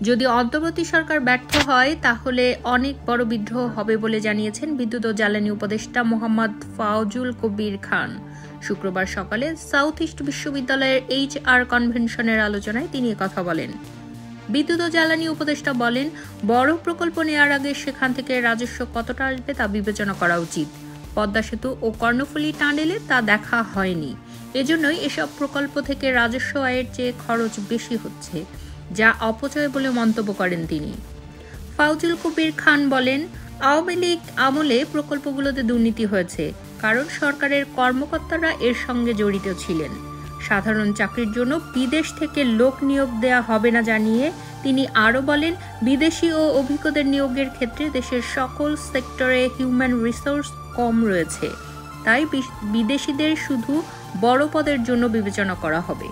যদি অন্তর্বর্তী সরকার ব্যর্থ হয় তাহলে অনেক বড় বিদ্রোহ হবে বলে জানিয়েছেন বিদ্যুৎ ও জ্বালানি উপদেষ্টা মোহাম্মদ ফাউজুল কবির খান। শুক্রবার সকালে সাউথ ইস্ট বিশ্ববিদ্যালয়ের HR কনভেনশনের আলোচনায় তিনি কথা বলেন। বিদ্যুৎ ও জ্বালানি উপদেষ্টা বলেন, বড় প্রকল্প নেওয়ার আগে সেখান থেকে রাজস্ব কতটা আসবে তা বিবেচনা করা উচিত। পদ্মা সেতু ও কর্ণফুলী টানেলে তা দেখা হয়নি, এজন্যই এসব প্রকল্প থেকে রাজস্ব আয়ের চেয়ে খরচ বেশি হচ্ছে, যা অপচয় বলে মন্তব্য করেন তিনি। ফাউজুল কবির খান বলেন, আওয়ামী লীগ আমলে প্রকল্পগুলোতে দুর্নীতি হয়েছে, কারণ সরকারের কর্মকর্তারা এর সঙ্গে জড়িত ছিলেন। সাধারণ চাকরির জন্য বিদেশ থেকে লোক নিয়োগ দেয়া হবে না জানিয়ে তিনি আরও বলেন, বিদেশি ও অভিজ্ঞদের নিয়োগের ক্ষেত্রে দেশের সকল সেক্টরে হিউম্যান রিসোর্স কম রয়েছে, তাই বিদেশিদের শুধু বড় পদের জন্য বিবেচনা করা হবে।